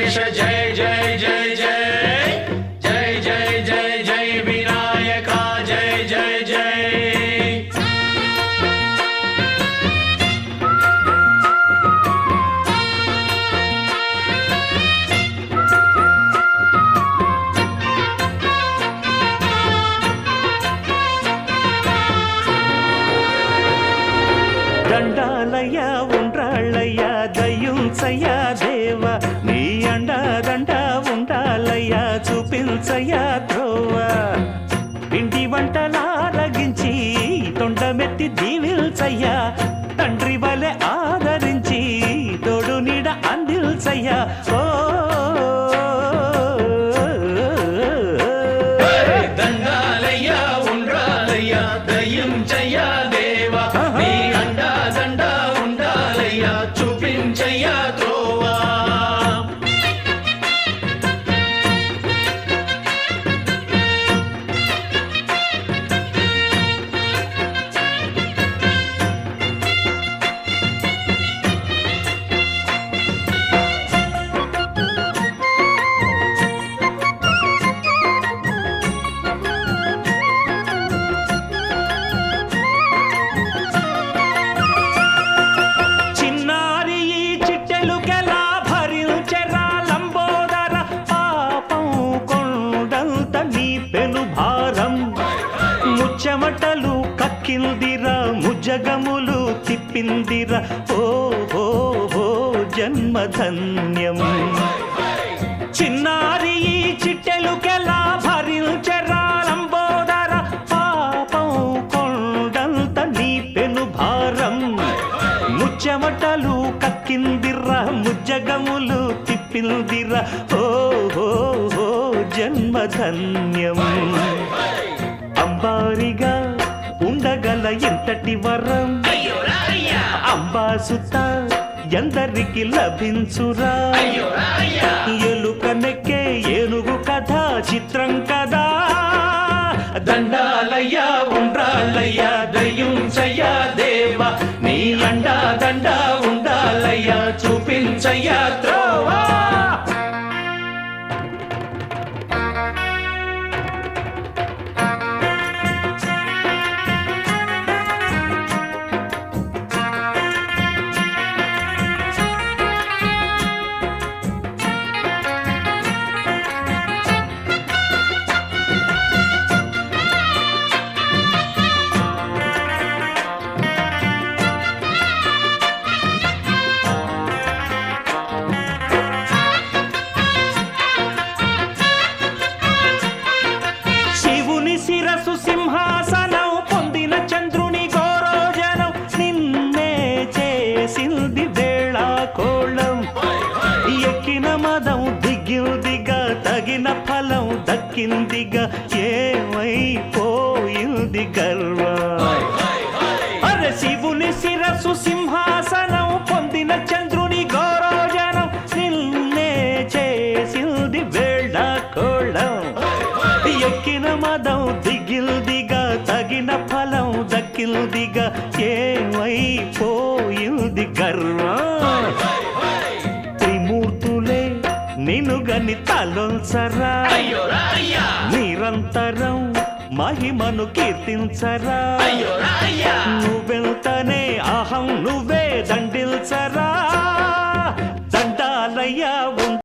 गणेश जय जय जय जय जय जय जय जय विनायका जय जय जय దండాలయ్య ఉండ్రాళ్ళయ్య దయ్యుంచయ్య దేవ నీ అండ దండ ఉండాలయ్య చూపించయ్య త్రోవ పిండి వంటలారగించి తొండమెత్తి దీవిల్చయ్య తండ్రి వలె ఆదరించి తోడు నీడ అందిల్చయ్య ఓ దండాలయ్య ఉండ్రాలయ్య దయ్యుంచయ్య దేవ నీ అండ దండ ఉండాలయ్య చూపించయ్య త్రోవా చిన్నారి ఈ చిట్టెలుకెలా భరించెరా లంబోదర పాపం కొండంత నీ పెను భారం ముచ్చమటలు కక్కిందిరా ముజగములు తిప్పిందిరా ఓ ఓ ఓ జన్మధన్యం చిన్నారి ఈ చిట్టెలుకెలా భరించెరా లంబోదర పాపం కొండంత నీ పెను భారం ముచ్చమటలు కక్కిందిరా ముజ్జగములు తిప్పిందిరా ఓ ఓ ఓ జన్మధన్యం అంబారిగా ఉండగల ఎంతటి వరం అంబాసుత ఎందరికి లభించురా ఎలుక నెక్కే ఏనుగు కథ చిత్రం కదా దండాలయ్య ఉండ్రాళ్ళయ్య దయ్యుంచయ్య దేవ నీ అండా దండ ఉండాలయ్య చూపించయ్య త్రోవా శివుని శిరసు సింహాసనం పొందిన చంద్రుని గోరోజనం నిన్నే చేసింది వేళ కోళం ఎక్కిన మదం దిగిందిగా తగిన ఫలం దక్కిందిగా ఏమైపోయింది గర్వం అరే శివుని శిరసు సింహాసనం పొందిన చంద్రుని గౌరవజనం నిన్నే చేసింది వేళ కోళం ఎక్కిన మదం దిగిల్దిగా తగిన ఫలం దక్కిల్దిగా ఏమైపోయింది గర్వం త్రిమూర్తులే నిన్నుగని తలొంచరా నిరంతరం మహిమను కీర్తించరా నువ్వెంతనే అహం నువ్వే దండి